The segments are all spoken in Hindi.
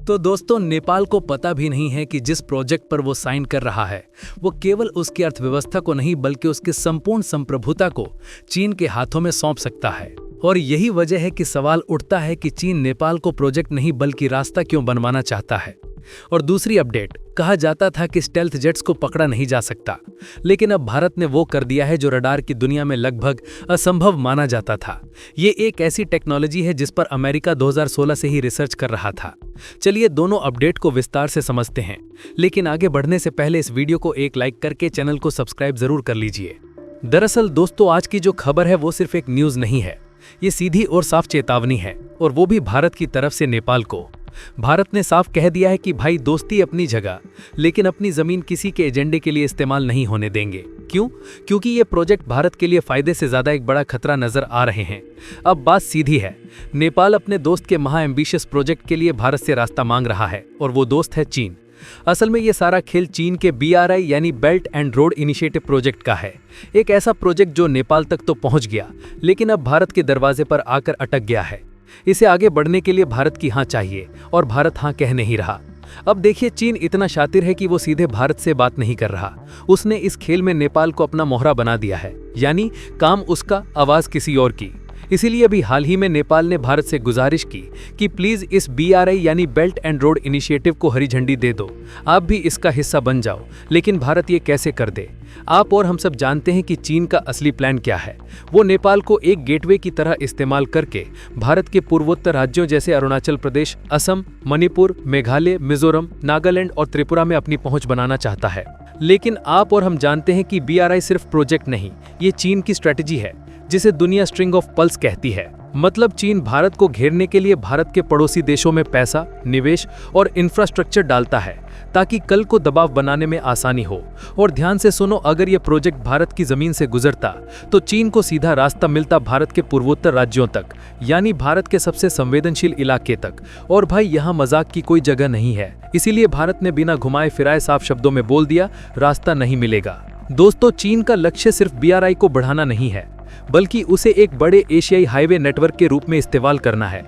तो दोस्तों, नेपाल को पता भी नहीं है कि जिस प्रोजेक्ट पर वो साइन कर रहा है वो केवल उसकी अर्थव्यवस्था को नहीं बल्कि उसकी संपूर्ण संप्रभुता को चीन के हाथों में सौंप सकता है। और यही वजह है कि सवाल उठता है कि चीन नेपाल को प्रोजेक्ट नहीं बल्कि रास्ता क्यों बनवाना चाहता है। और दूसरी अपडेट, कहा जाता था कि स्टेल्थ जेट्स को पकड़ा नहीं जा सकता, लेकिन अब भारत ने वो कर दिया है जो रडार की दुनिया में लगभग असंभव माना जाता था। ये एक ऐसी टेक्नोलॉजी है जिस पर अमेरिका 2016 से ही रिसर्च कर रहा था। चलिए दोनों अपडेट को विस्तार से समझते हैं, लेकिन आगे बढ़ने से पहले इस वीडियो को एक लाइक करके चैनल को सब्सक्राइब जरूर कर लीजिए। दरअसल दोस्तों, आज की जो खबर है वो सिर्फ एक न्यूज नहीं है, ये सीधी और साफ चेतावनी है, और वो भी भारत की तरफ से नेपाल को। भारत ने साफ कह दिया है कि भाई, दोस्ती अपनी जगह, लेकिन अपनी जमीन किसी के एजेंडे के लिए इस्तेमाल नहीं होने देंगे। क्यों? क्योंकि ये प्रोजेक्ट भारत के लिए फायदे से ज्यादा एक बड़ा खतरा नजर आ रहे हैं। अब बात सीधी है, नेपाल अपने दोस्त के महा एम्बिशियस प्रोजेक्ट के लिए भारत से रास्ता मांग रहा है, और वो दोस्त है चीन। असल में ये सारा खेल चीन के BRI यानी belt and road initiative project का है। एक ऐसा प्रोजेक्ट जो नेपाल तक तो पहुंच गया, लेकिन अब भारत के दरवाजे पर आकर अटक गया है। इसे आगे बढ़ने के लिए भारत की हाँ चाहिए, और भारत हाँ कह नहीं रहा। अब देखिए, चीन इतना शातिर है कि वो सीधे भारत से बात नहीं कर रहा। उसने इस खेल में नेपाल को अपना मोहरा बना दिया है, यानी काम उसका, आवाज किसी और की। इसीलिए अभी हाल ही में नेपाल ने भारत से गुजारिश की कि प्लीज इस BRI यानी बेल्ट एंड रोड इनिशिएटिव को हरी झंडी दे दो, आप भी इसका हिस्सा बन जाओ। लेकिन भारत ये कैसे कर दे? आप और हम सब जानते हैं कि चीन का असली प्लान क्या है। वो नेपाल को एक गेटवे की तरह इस्तेमाल करके भारत के पूर्वोत्तर राज्यों जैसे अरुणाचल प्रदेश, असम, मणिपुर, मेघालय, मिजोरम, नागालैंड और त्रिपुरा में अपनी पहुंच बनाना चाहता है। लेकिन आप और हम जानते हैं कि BRI सिर्फ प्रोजेक्ट नहीं, ये चीन की स्ट्रेटेजी है, जिसे दुनिया स्ट्रिंग ऑफ पल्स कहती है। मतलब चीन भारत को घेरने के लिए भारत के पड़ोसी देशों में पैसा, निवेश और इंफ्रास्ट्रक्चर डालता है, ताकि कल को दबाव बनाने में आसानी हो। और ध्यान से सुनो, अगर ये प्रोजेक्ट भारत की जमीन से गुजरता तो चीन को सीधा रास्ता मिलता भारत के पूर्वोत्तर राज्यों तक, यानी भारत के सबसे संवेदनशील इलाके तक। और भाई, यहाँ मजाक की कोई जगह नहीं है। इसीलिए भारत ने बिना घुमाए फिराए साफ शब्दों में बोल दिया, रास्ता नहीं मिलेगा। दोस्तों, चीन का लक्ष्य सिर्फ BRI को बढ़ाना नहीं है, बल्कि उसे एक बड़े एशियाई हाईवे नेटवर्क के रूप में इस्तेमाल करना है।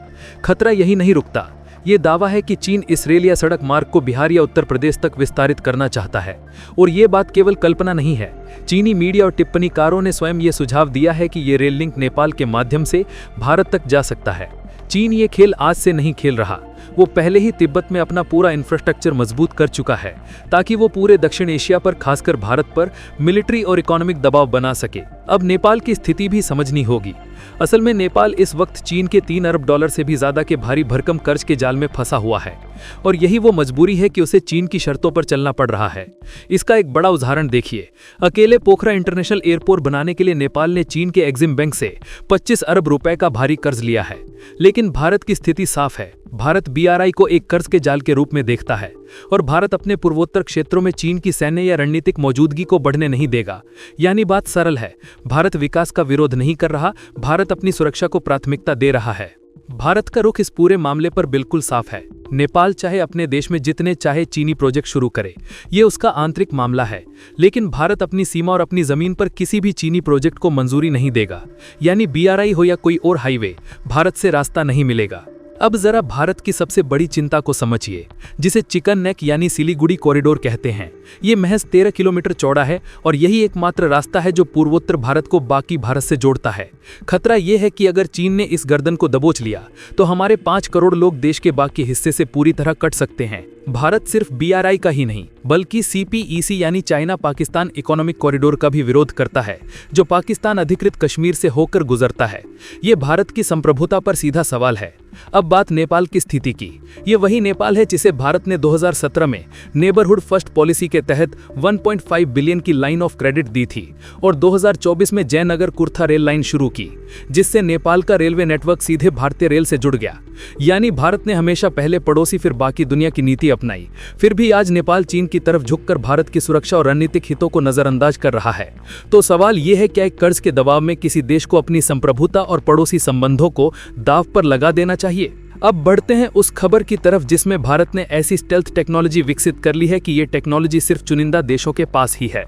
खतरा यही नहीं रुकता। ये दावा है कि चीन इस रेल या सड़क मार्ग को बिहार या उत्तर प्रदेश तक विस्तारित करना चाहता है। और ये बात केवल कल्पना नहीं है। चीनी मीडिया और टिप्पणीकारों ने स्वयं ये सुझाव दिया है कि ये रेल लिंक नेपाल के माध्यम से भारत तक जा सकता है। चीन ये खेल आज से नहीं खेल रहा, वो पहले ही तिब्बत में अपना पूरा इंफ्रास्ट्रक्चर मजबूत कर चुका है, ताकि वो पूरे दक्षिण एशिया पर, खासकर भारत पर मिलिट्री और इकोनॉमिक दबाव बना सके। अब नेपाल की स्थिति भी समझनी होगी। असल में नेपाल इस वक्त चीन के $3 अरब से भी ज्यादा के भारी भरकम कर्ज के जाल में फंसा हुआ है, और यही वो मजबूरी है कि उसे चीन की शर्तों पर चलना पड़ रहा है। इसका एक बड़ा उदाहरण देखिए। अकेले पोखरा इंटरनेशनल एयरपोर्ट बनाने के लिए नेपाल ने चीन के एक्सिम बैंक से 25 अरब रुपए का भारी कर्ज लिया है। लेकिन भारत की स्थिति साफ है। भारत BRI को एक कर्ज के जाल के रूप में देखता है, और भारत अपने पूर्वोत्तर क्षेत्रों में चीन की सैन्य या रणनीतिक मौजूदगी को बढ़ने नहीं देगा। यानी बात सरल है, भारत विकास का विरोध नहीं कर रहा, भारत अपनी सुरक्षा को प्राथमिकता दे रहा है। भारत का रुख इस पूरे मामले पर बिल्कुल साफ है। नेपाल चाहे अपने देश में जितने चाहे चीनी प्रोजेक्ट शुरू करे, ये उसका आंतरिक मामला है। लेकिन भारत अपनी सीमा और अपनी जमीन पर किसी भी चीनी प्रोजेक्ट को मंजूरी नहीं देगा। यानी BRI हो या कोई और हाईवे, भारत से रास्ता नहीं मिलेगा। अब जरा भारत की सबसे बड़ी चिंता को समझिए, जिसे चिकन नेक यानी सिलीगुड़ी कॉरिडोर कहते हैं। ये महज 13 किलोमीटर चौड़ा है, और यही एकमात्र रास्ता है जो पूर्वोत्तर भारत को बाकी भारत से जोड़ता है। खतरा यह है कि अगर चीन ने इस गर्दन को दबोच लिया तो हमारे 5 करोड़ लोग देश के बाकी हिस्से से पूरी तरह कट सकते हैं। भारत सिर्फ BRI का ही नहीं, बल्कि CPEC यानी चाइना पाकिस्तान इकोनॉमिक कॉरिडोर का भी विरोध करता है, जो पाकिस्तान अधिकृत कश्मीर से होकर गुजरता है। ये भारत की संप्रभुता पर सीधा सवाल है। अब बात नेपाल की स्थिति की। ये वही नेपाल है जिसे भारत ने 2017 में नेबरहुड फर्स्ट पॉलिसी के तहत 1.5 बिलियन की लाइन ऑफ क्रेडिट दी थी, और 2024 में जयनगर कुर्था रेल लाइन शुरू की, जिससे नेपाल का रेलवे नेटवर्क सीधे भारतीय रेल से जुड़ गया। यानी भारत ने हमेशा पहले पड़ोसी फिर बाकी दुनिया की नीति अपनाई। फिर भी आज नेपाल चीन की तरफ झुककर भारत की सुरक्षा और रणनीतिक हितों को नजरअंदाज कर रहा है। तो सवाल यह है, क्या एक कर्ज के दबाव में किसी देश को अपनी संप्रभुता और पड़ोसी संबंधों को दांव पर लगा देना चाहिए? अब बढ़ते हैं उस खबर की तरफ जिसमें भारत ने ऐसी स्टेल्थ टेक्नोलॉजी विकसित कर ली है कि ये टेक्नोलॉजी सिर्फ चुनिंदा देशों के पास ही है।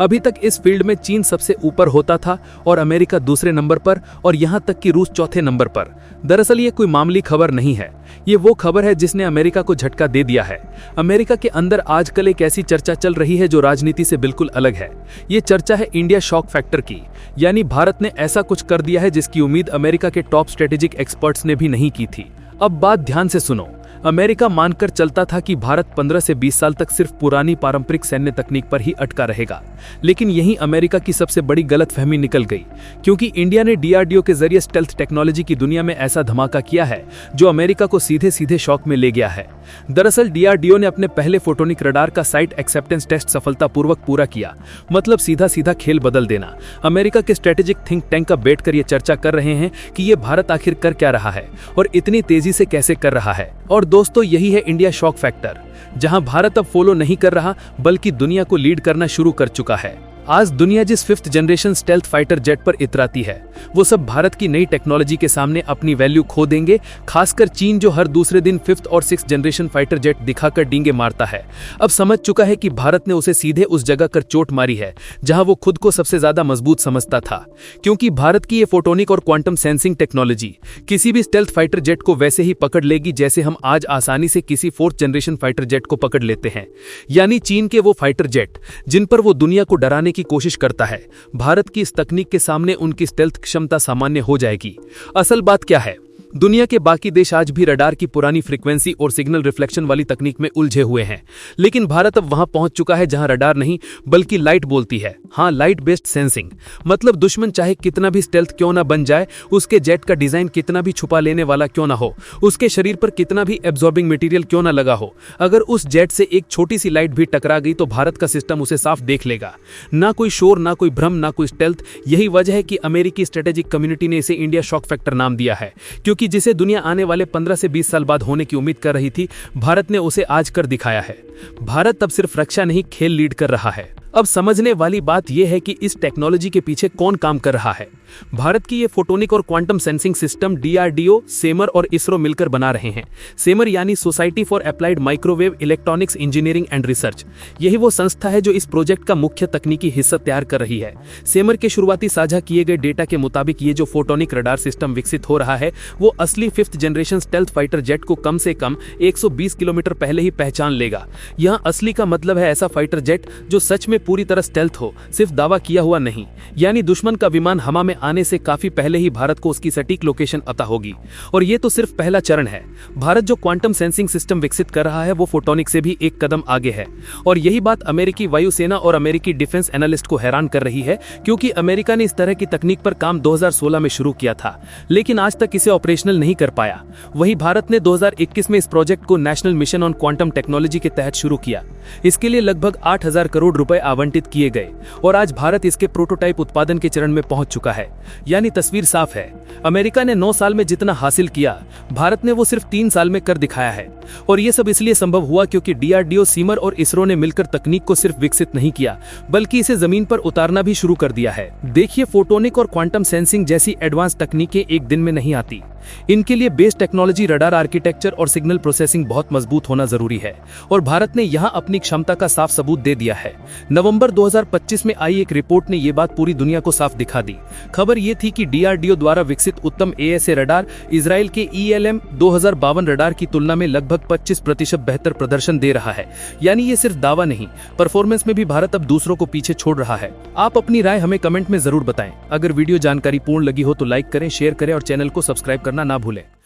अभी तक इस फील्ड में चीन सबसे ऊपर होता था और अमेरिका दूसरे नंबर पर, और यहां तक कि रूस चौथे नंबर पर। दरअसल ये कोई मामूली खबर नहीं है। ये वो खबर है जिसने अमेरिका को झटका दे दिया है। अमेरिका के अंदर आजकल एक ऐसी चर्चा चल रही है जो राजनीति से बिल्कुल अलग है। ये चर्चा है इंडिया शॉक फैक्टर की, यानी भारत ने ऐसा कुछ कर दिया है जिसकी उम्मीद अमेरिका के टॉप स्ट्रेटेजिक एक्सपर्ट्स ने भी नहीं की थी। अब बात ध्यान से सुनो। अमेरिका मानकर चलता था कि भारत 15 से 20 साल तक सिर्फ पुरानी पारंपरिक सैन्य तकनीक पर ही अटका रहेगा, लेकिन यहीं अमेरिका की सबसे बड़ी गलतफहमी निकल गई, क्योंकि इंडिया ने डीआरडीओ के जरिए स्टेल्थ टेक्नोलॉजी की दुनिया में ऐसा धमाका किया है जो अमेरिका को सीधे सीधे शॉक में ले गया है। दरअसल डीआरडीओ ने अपने पहले फोटोनिक रडार का साइट एक्सेप्टेंस टेस्ट सफलतापूर्वक पूरा किया, मतलब सीधा सीधा खेल बदल देना। अमेरिका के स्ट्रेटेजिक थिंक टैंक का बैठकर ये चर्चा कर रहे हैं कि ये भारत आखिर कर क्या रहा है और इतनी तेजी से कैसे कर रहा है। और दोस्तों, यही है इंडिया शॉक फैक्टर, जहां भारत अब फॉलो नहीं कर रहा बल्कि दुनिया को लीड करना शुरू कर चुका है। आज दुनिया जिस 5th generation stealth fighter jet पर इतराती है, वो सब भारत की नई टेक्नोलॉजी के सामने अपनी वैल्यू खो देंगे। खासकर चीन, जो हर दूसरे दिन 5th और 6th जनरेशन फाइटर जेट दिखाकर डींगे मारता है, अब समझ चुका है कि भारत ने उसे सीधे उस जगह कर चोट मारी है जहां वो खुद को सबसे ज्यादा मजबूत समझता था। क्योंकि भारत की ये फोटोनिक और क्वांटम सेंसिंग टेक्नोलॉजी किसी भी स्टेल्थ फाइटर जेट को वैसे ही पकड़ लेगी जैसे हम आज आसानी से किसी 4th जनरेशन फाइटर जेट को पकड़ लेते हैं। यानी चीन के वो फाइटर जेट जिन पर वो दुनिया को डराने की कोशिश करता है, भारत की इस तकनीक के सामने उनकी स्टेल्थ क्षमता सामान्य हो जाएगी। असल बात क्या है, दुनिया के बाकी देश आज भी रडार की पुरानी फ्रीक्वेंसी और सिग्नल रिफ्लेक्शन वाली तकनीक में उलझे हुए हैं, लेकिन भारत अब वहां पहुंच चुका है जहां रडार नहीं बल्कि लाइट बोलती है। हाँ, लाइट बेस्ड सेंसिंग, मतलब दुश्मन चाहे कितना भी स्टेल्थ क्यों ना बन जाए, उसके जेट का डिजाइन कितना भी छुपा लेने वाला क्यों ना हो, उसके शरीर पर कितना भी एब्जॉर्बिंग मटेरियल क्यों ना लगा हो, अगर उस जेट से एक छोटी सी लाइट भी टकरा गई तो भारत का सिस्टम उसे साफ देख लेगा। ना कोई शोर, ना कोई भ्रम, ना कोई स्टेल्थ। यही वजह है कि अमेरिकी स्ट्रेटेजिक कम्युनिटी ने इसे इंडिया शॉक फैक्टर नाम दिया है, क्योंकि जिसे दुनिया आने वाले 15 से 20 साल बाद होने की उम्मीद कर रही थी, भारत ने उसे आज कर दिखाया है। भारत अब सिर्फ रक्षा नहीं, खेल लीड कर रहा है। अब समझने वाली बात यह है कि इस टेक्नोलॉजी के पीछे कौन काम कर रहा है। भारत की ये फोटोनिक और क्वांटम सेंसिंग सिस्टम डीआरडीओ, सेमर और इसरो मिलकर बना रहे हैं। सेमर यानी society for applied microwave electronics engineering and research, यही वो संस्था है जो इस प्रोजेक्ट का मुख्य तकनीकी हिस्सा तैयार कर रही है। सेमर के शुरुआती साझा किए गए डेटा के मुताबिक ये जो फोटोनिक रडार सिस्टम विकसित हो रहा है, वो असली 5th generation stealth fighter jet को कम से कम 120 किलोमीटर पहले ही पहचान लेगा। यहाँ असली का मतलब है ऐसा फाइटर जेट जो सच में पूरी तरह स्टेल्थ हो, सिर्फ दावा किया हुआ नहीं। यानी दुश्मन का विमान हवा में आने से काफी पहले ही भारत को उसकी सटीक लोकेशन पता होगी। और ये तो सिर्फ पहला चरण है। भारत जो क्वांटम सेंसिंग सिस्टम विकसित कर रहा है वो फोटोनिक से भी एक कदम आगे है। और यही बात अमेरिकी वायुसेना और अमेरिकी डिफेंस एनालिस्ट को हैरान कर रही है, क्योंकि अमेरिका ने इस तरह की तकनीक पर काम 2016 में शुरू किया था, लेकिन आज तक इसे ऑपरेशनल नहीं कर पाया। वही भारत ने 2021 में इस प्रोजेक्ट को national mission on quantum technology के तहत शुरू किया। इसके लिए लगभग 8,000 करोड़ रुपए आवंटित किए गए और आज भारत इसके प्रोटोटाइप उत्पादन के चरण में पहुंच चुका है। यानी तस्वीर साफ है, अमेरिका ने 9 साल में जितना हासिल किया, भारत ने वो सिर्फ 3 साल में कर दिखाया है। और ये सब इसलिए संभव हुआ क्योंकि डीआरडीओ, सीमर और इसरो ने मिलकर तकनीक को सिर्फ विकसित नहीं किया बल्कि इसे जमीन पर उतारना भी शुरू कर दिया है। देखिए, फोटोनिक और क्वांटम सेंसिंग जैसी एडवांस तकनीकें एक दिन में नहीं आती। इनके लिए बेस टेक्नोलॉजी, रडार आर्किटेक्चर और सिग्नल प्रोसेसिंग बहुत मजबूत होना जरूरी है, और भारत ने यहाँ अपनी क्षमता का साफ सबूत दे दिया है। नवंबर 2025 में आई एक रिपोर्ट ने ये बात पूरी दुनिया को साफ दिखा दी। खबर ये थी कि डीआरडीओ द्वारा विकसित उत्तम एएसए रडार इजराइल के ELM 2052 रडार की तुलना में लगभग 25% बेहतर प्रदर्शन दे रहा है। यानी ये सिर्फ दावा नहीं, परफॉर्मेंस में भी भारत अब दूसरों को पीछे छोड़ रहा है। आप अपनी राय हमें कमेंट में जरूर बताएं। अगर वीडियो जानकारी पूर्ण लगी हो तो लाइक करें, शेयर करें और चैनल को सब्सक्राइब करना ना भूलें।